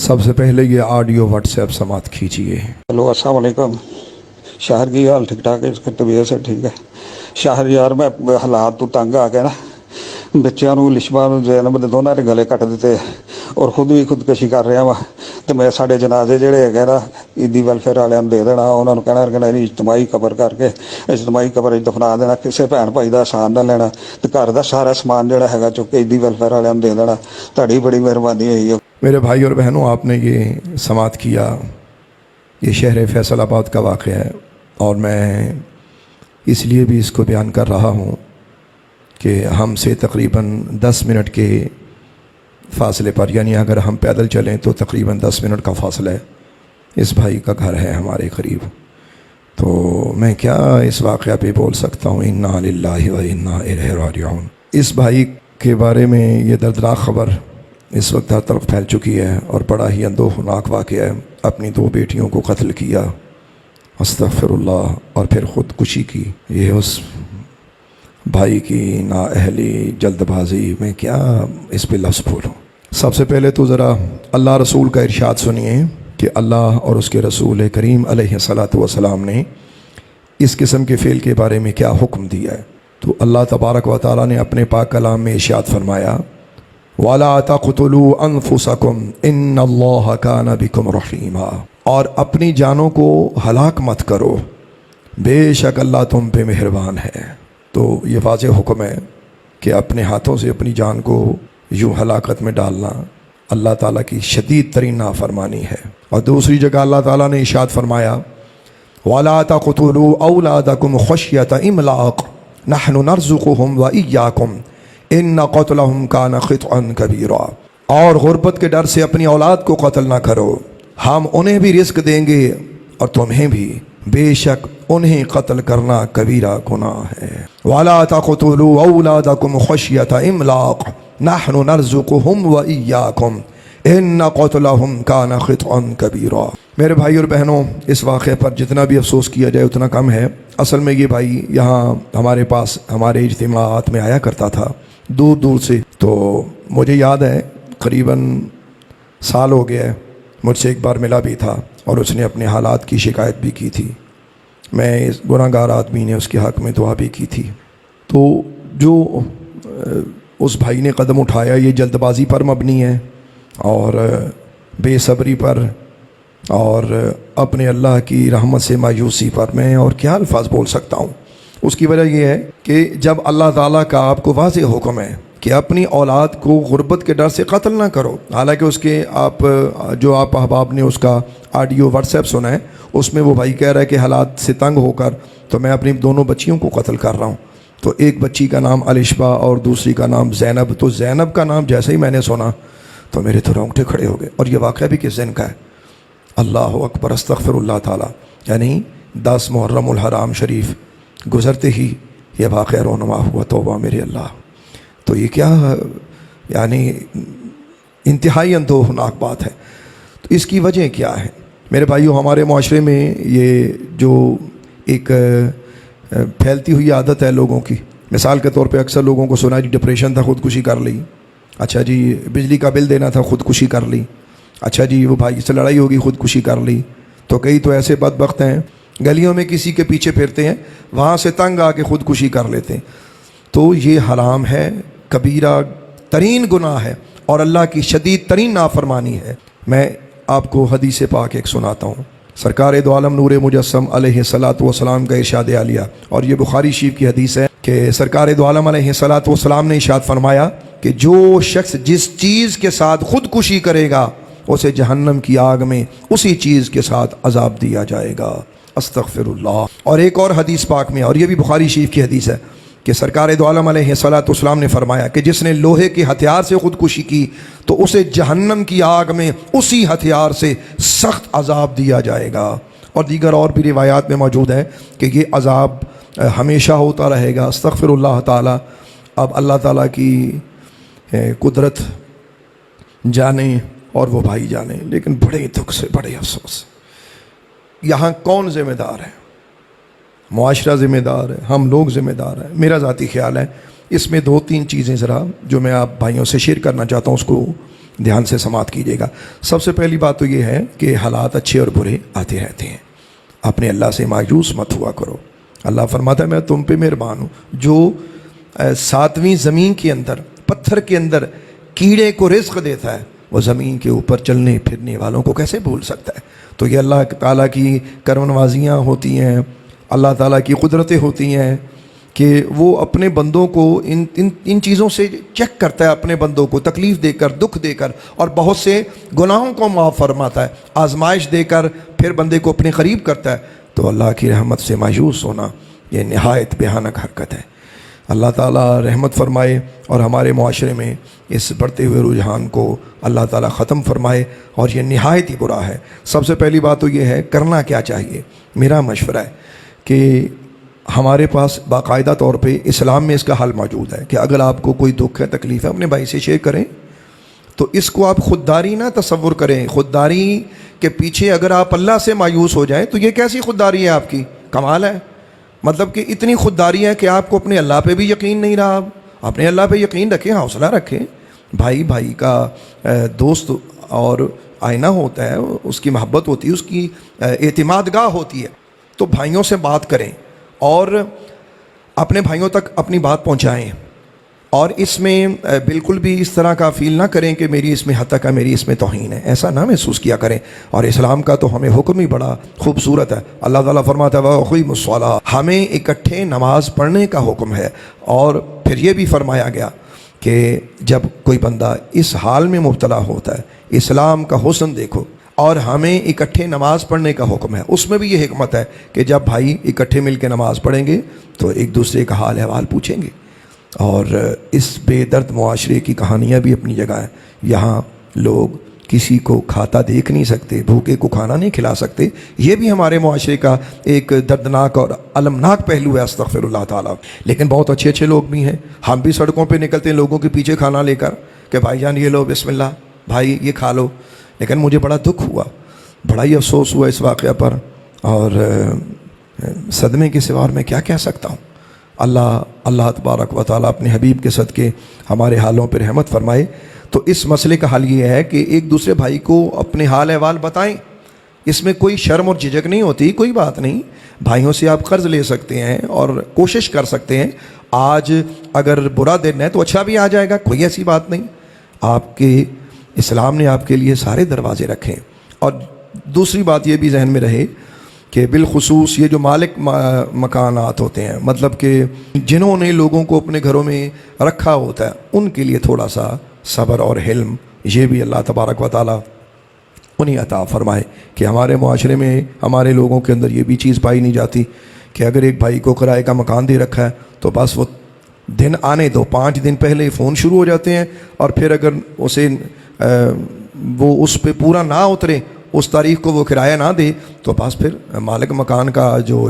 سب سے پہلے یہ آڈیو واٹس ایپ سماعت کیجیے۔ ہلو، السلام علیکم۔ شاہر کی حال ٹھیک ٹھاک ہے؟ اس کی طبیعت سے ٹھیک ہے؟ شاہر یار میں حالات تو تنگ آ کے نا بچوں کو لشما زینب دے دونوں نے گلے کٹ دیتے اور خود بھی خودکشی کر رہا وا، تو میں سارے جنازے جڑے ہے نا عیدی ویلفیئر والوں نے دے دینا، انہوں نے کہنا کہ نہیں اجتماعی قبر کر کے اجتماعی قبر دفنا دینا، کسی بھن بھائی کا احسان نہ لینا، تو گھر کا سارا سامان جڑا ہے چک کے عیدی ویلفیئر والوں نے دے دینا۔ تہاڈی بڑی مہربانی ہوئی ہے۔ میرے بھائی اور بہنوں، آپ نے یہ سماعت کیا، یہ شہر فیصل آباد کا واقعہ ہے، اور میں اس لیے بھی اس کو بیان کر رہا ہوں کہ ہم سے تقریباً 10 منٹ کے فاصلے پر، یعنی اگر ہم پیدل چلیں تو تقریباً 10 منٹ کا فاصلہ ہے، اس بھائی کا گھر ہے ہمارے قریب۔ تو میں کیا اس واقعہ پہ بول سکتا ہوں، انا للہ و انا الیہ راجعون۔ اس بھائی کے بارے میں یہ دردناک خبر اس وقت ہر طرف پھیل چکی ہے، اور بڑا ہی اندوہناک واقعہ ہے۔ اپنی 2 بیٹیوں کو قتل کیا، استغفر اللہ، اور پھر خودکشی کی۔ یہ اس بھائی کی نااہلی، جلد بازی، میں کیا اس پہ لفظ بولوں۔ سب سے پہلے تو ذرا اللہ رسول کا ارشاد سنیے کہ اللہ اور اس کے رسول کریم علیہ الصلاۃ والسلام نے اس قسم کے فعل کے بارے میں کیا حکم دیا ہے۔ تو اللہ تبارک و تعالیٰ نے اپنے پاک کلام میں ارشاد فرمایا، وَلَا تَقْتُلُوا أَنفُسَكُمْ إِنَّ اللَّهَ كَانَ بِكُمْ رَحِيمًا، اور اپنی جانوں کو ہلاک مت کرو، بے شک اللہ تم پہ مہربان ہے۔ تو یہ واضح حکم ہے کہ اپنے ہاتھوں سے اپنی جان کو یوں ہلاکت میں ڈالنا اللہ تعالیٰ کی شدید ترین نافرمانی ہے۔ اور دوسری جگہ اللہ تعالیٰ نے ارشاد فرمایا، وَلَا تَقْتُلُوا أَوْلَادَكُمْ خَشْيَةَ إِمْلَاقٍ نَحْنُ نَرْزُقُهُمْ وَإِيَّاكُمْ إِنَّ قَتْلَهُمْ كَانَ خِطْئًا كَبِيرًا، اور غربت کے ڈر سے اپنی اولاد کو قتل نہ کرو، ہم انہیں بھی رزق دیں گے اور تمہیں بھی، بے شک انہیں قتل کرنا کبیرہ گناہ ہے۔ وَلَا تَقْتُلُوا أَوْلَادَكُمْ خَشْيَةَ إِمْلَاقٍ نَحْنُ نَرْزُقُهُمْ وَإِيَّاكُمْ إِنَّ قَتْلَهُمْ كَانَ خِطْئًا كَبِيرًا۔ میرے بھائی اور بہنوں، اس واقعے پر جتنا بھی افسوس کیا جائے اتنا کم ہے۔ اصل میں یہ بھائی یہاں ہمارے پاس ہمارے اجتماعات میں آیا کرتا تھا دور دور سے، تو مجھے یاد ہے قریباً سال ہو گیا ہے، مجھ سے ایک بار ملا بھی تھا، اور اس نے اپنے حالات کی شکایت بھی کی تھی۔ میں اس گناہ گار آدمی نے اس کے حق میں دعا بھی کی تھی۔ تو جو اس بھائی نے قدم اٹھایا، یہ جلد بازی پر مبنی ہے، اور بے صبری پر، اور اپنے اللہ کی رحمت سے مایوسی پر۔ میں اور کیا الفاظ بول سکتا ہوں۔ اس کی وجہ یہ ہے کہ جب اللہ تعالیٰ کا آپ کو واضح حکم ہے کہ اپنی اولاد کو غربت کے ڈر سے قتل نہ کرو، حالانکہ اس کے آپ احباب نے اس کا آڈیو واٹس ایپ سنا ہے، اس میں وہ بھائی کہہ رہا ہے کہ حالات سے تنگ ہو کر تو میں اپنی 2 بچیوں کو قتل کر رہا ہوں۔ تو ایک بچی کا نام الشبا اور دوسری کا نام زینب۔ تو زینب کا نام جیسے ہی میں نے سنا تو میرے تو رونگٹے کھڑے ہو گئے، اور یہ واقعہ بھی کس دن کا ہے؟ اللہ اکبر، استغفر اللہ تعالیٰ، یعنی 10 محرم الحرام شریف گزرتے ہی یہ واقعہ رونما ہوا۔ توبہ میرے اللہ! تو یہ کیا یعنی انتہائی اندوہناک بات ہے۔ تو اس کی وجہ کیا ہے میرے بھائیو؟ ہمارے معاشرے میں یہ جو ایک پھیلتی ہوئی عادت ہے لوگوں کی، مثال کے طور پہ اکثر لوگوں کو سنا جی ڈپریشن تھا خودکشی کر لی، اچھا جی بجلی کا بل دینا تھا خودکشی کر لی، اچھا جی وہ بھائی سے لڑائی ہوگی خودکشی کر لی۔ تو کئی تو ایسے بدبخت ہیں گلیوں میں کسی کے پیچھے پھرتے ہیں، وہاں سے تنگ آ کے خودکشی کر لیتے ہیں۔ تو یہ حرام ہے، کبیرہ ترین گناہ ہے، اور اللہ کی شدید ترین نافرمانی ہے۔ میں آپ کو حدیث پاک ایک سناتا ہوں۔ سرکار دو عالم نور مجسم علیہ الصلاۃ والسلام کا ارشاد عالیہ، اور یہ بخاری شریف کی حدیث ہے کہ سرکار دو عالم علیہ الصلاۃ والسلام نے ارشاد فرمایا کہ جو شخص جس چیز کے ساتھ خودکشی کرے گا اسے جہنم کی آگ میں اسی چیز کے ساتھ عذاب دیا جائے گا۔ استغفر اللہ۔ اور ایک اور حدیث پاک میں، اور یہ بھی بخاری شریف کی حدیث ہے، کہ سرکار دو عالم علیہ الصلاۃ والسلام نے فرمایا کہ جس نے لوہے کے ہتھیار سے خودکشی کی تو اسے جہنم کی آگ میں اسی ہتھیار سے سخت عذاب دیا جائے گا۔ اور دیگر اور بھی روایات میں موجود ہے کہ یہ عذاب ہمیشہ ہوتا رہے گا۔ استغفر اللہ تعالی۔ اب اللہ تعالیٰ کی قدرت جانے اور وہ بھائی جانے، لیکن بڑے دکھ سے، بڑے افسوس، یہاں کون ذمہ دار ہے؟ معاشرہ ذمہ دار ہے، ہم لوگ ذمہ دار ہیں۔ میرا ذاتی خیال ہے اس میں 2-3 چیزیں ذرا جو میں آپ بھائیوں سے شیئر کرنا چاہتا ہوں، اس کو ध्यान से समाप्त कीजिएगा। सबसे पहली बात तो ये है कि हालात अच्छे और बुरे आते रहते हैं, अपने अल्लाह से मायूस मत हुआ करो। अल्लाह फरमाता है मैं तुम पे मेहरबान हूँ। जो सातवीं ज़मीन के अंदर पत्थर के अंदर कीड़े को रिज़्क़ देता है, वो ज़मीन के ऊपर चलने फिरने वालों को कैसे भूल सकता है। तो ये अल्लाह ताला की करमनवाजियाँ होती हैं, अल्लाह ताला की कुदरतें होती हैं कि वो अपने बंदों को इन चीज़ों से चेक करता है, अपने बंदों को तकलीफ़ देकर, दुख देकर, और बहुत से गुनाहों को माफ़ फरमाता है, आजमाइश देकर फिर बंदे को अपने करीब करता है। तो अल्लाह की रहमत से मायूस होना ये नहायत भयानक हरकत है। अल्लाह ताला रहमत फरमाए और हमारे मुआशरे में इस बढ़ते हुए रुझान को अल्लाह ताला ख़त्म फरमाए, और ये नहायत ही बुरा है। सबसे पहली बात तो ये है करना क्या चाहिए। मेरा मशवरा है कि हमारे पास बाकायदा तौर पे इस्लाम में इसका हल मौजूद है कि अगर आपको कोई दुख है, तकलीफ़ है, अपने भाई से शेयर करें। तो इसको आप खुददारी ना तसव्वुर करें। खुददारी के पीछे अगर आप अल्लाह से मायूस हो जाएं तो ये कैसी खुददारी है आपकी, कमाल है। मतलब कि इतनी खुददारी है कि आपको अपने अल्लाह पे भी यकीन नहीं रहा। अपने अल्लाह पे यकीन रखें, हौसला रखें। भाई भाई का दोस्त और आईना होता है, उसकी मोहब्बत होती है, उसकी एतमादगाह होती है। तो भाइयों से बात करें और अपने भाइयों तक अपनी बात पहुंचाएं, और इसमें बिल्कुल भी इस तरह का फील ना करें कि मेरी इसमें हतक है, मेरी इसमें तौहीन है, ऐसा ना महसूस किया करें। और इस्लाम का तो हमें हुक्म ही बड़ा खूबसूरत है। अल्लाह ताला फरमाता है वक़ीमुस्सलाह, हमें इकट्ठे नमाज पढ़ने का हुक्म है। और फिर ये भी फरमाया गया कि जब कोई बंदा इस हाल में मुब्तला होता है, इस्लाम का हुस्न देखो, और हमें इकट्ठे नमाज पढ़ने का हुक्म है। उसमें भी ये हिकमत है कि जब भाई इकट्ठे मिल के नमाज पढ़ेंगे तो एक दूसरे का हाल अहवाल पूछेंगे। और इस बेदर्द मुआशरे की कहानियाँ भी अपनी जगह हैं। यहाँ लोग किसी को खाता देख नहीं सकते, भूखे को खाना नहीं खिला सकते। ये भी हमारे मुआशरे का एक दर्दनाक और अलमनाक पहलू है, अस्तग़फिरुल्लाह ताला। लेकिन बहुत अच्छे अच्छे लोग भी हैं। हम भी सड़कों पे निकलते हैं लोगों के पीछे खाना लेकर कि भाईजान ये लो बिस्मिल्लाह, भाई ये खा लो। लेकिन मुझे बड़ा दुख हुआ, बड़ा ही अफसोस हुआ इस वाक़े पर, और सदमे के सिवा मैं क्या कह सकता हूँ। अल्लाह तबारक व तआला अपने हबीब के सदक़े हमारे हालों पर रहमत फरमाए। तो इस मसले का हल ये है कि एक दूसरे भाई को अपने हाल अहवाल बताएं। इसमें कोई शर्म और झिझक नहीं होती, कोई बात नहीं। भाइयों से आप कर्ज़ ले सकते हैं और कोशिश कर सकते हैं। आज अगर बुरा दिन है तो अच्छा भी आ जाएगा, कोई ऐसी बात नहीं। आपके इस्लाम ने आपके लिए सारे दरवाज़े रखे। और दूसरी बात ये भी जहन में रहे कि बिलखुसूस ये जो मालिक मकानात होते हैं, मतलब कि जिन्होंने लोगों को अपने घरों में रखा होता है, उनके लिए थोड़ा सा सब्र और हिल्म ये भी अल्लाह तबारक व तआला उन्हें अता फरमाए। कि हमारे मुआशरे में हमारे लोगों के अंदर ये भी चीज़ पाई नहीं जाती कि अगर एक भाई को किराए का मकान दे रखा है तो बस वो दिन आने दो, 5 दिन पहले फ़ोन शुरू हो जाते हैं, और फिर अगर उसे वो उस पे पूरा ना उतरे, उस तारीख़ को वो किराया ना दे, तो बस फिर मालिक मकान का जो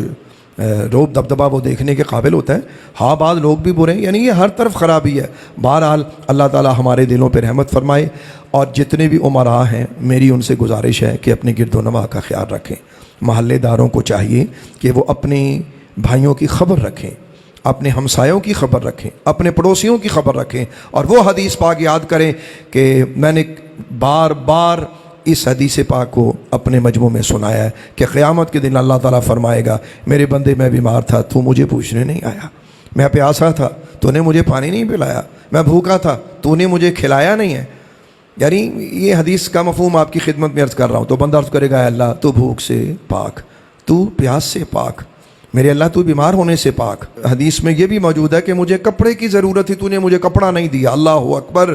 रोब दबदबा वो देखने के काबिल होता है। हाँ, बाद लोग भी बुरे हैं, यानी ये हर तरफ ख़राबी है। बहरहाल अल्लाह ताला हमारे दिलों पर रहमत फरमाए। और जितने भी उमरा हैं, मेरी उनसे गुजारिश है कि अपने गिरदोनवा का ख्याल रखें। महल्लेदारों को चाहिए कि वो अपने भाइयों की खबर रखें, अपने हमसायों की खबर रखें, अपने पड़ोसियों की खबर रखें, और वो हदीस पाक याद करें कि मैंने बार बार इस हदीस पाक को अपने मजमू में सुनाया है कि क़यामत के दिन अल्लाह ताला फरमाएगा, मेरे बंदे मैं बीमार था, तू मुझे पूछने नहीं आया। मैं प्यासा था, तूने मुझे पानी नहीं पिलाया। मैं भूखा था, तूने मुझे खिलाया नहीं है। यानी ये हदीस का मफहूम आपकी खिदमत में अर्ज़ कर रहा हूँ। तो बंदा अर्ज़ करेगा, अल्लाह तू भूख से पाक, तू प्यास से पाक, मेरे अल्लाह तू बीमार होने से पाक। हदीस में ये भी मौजूद है कि मुझे कपड़े की ज़रूरत थी, तूने मुझे कपड़ा नहीं दिया। अल्लाह अकबर।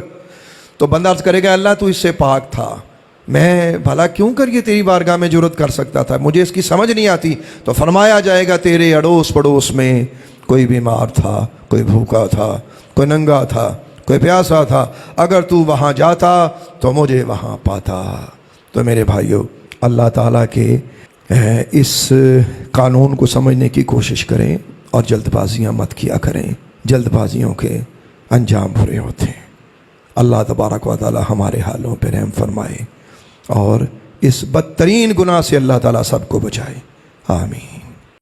तो बंदा अर्ज़ करेगा, अल्लाह तू इससे पाक था, मैं भला क्यों कर ये तेरी बारगाह में जुर्रत कर सकता था, मुझे इसकी समझ नहीं आती। तो फरमाया जाएगा, तेरे अड़ोस पड़ोस में कोई बीमार था, कोई भूखा था, कोई नंगा था, कोई प्यासा था, अगर तू वहाँ जाता तो मुझे वहाँ पाता। तो मेरे भाइयों, अल्लाह ताला के इस कानून को समझने की कोशिश करें और जल्दबाजियाँ मत किया करें। जल्दबाजियों के अंजाम बुरे होते हैं। अल्लाह तबारक व तआला हमारे हालों पर रहम फरमाए और इस बदतरीन गुनाह से अल्लाह ताला सबको बचाए। आमीन।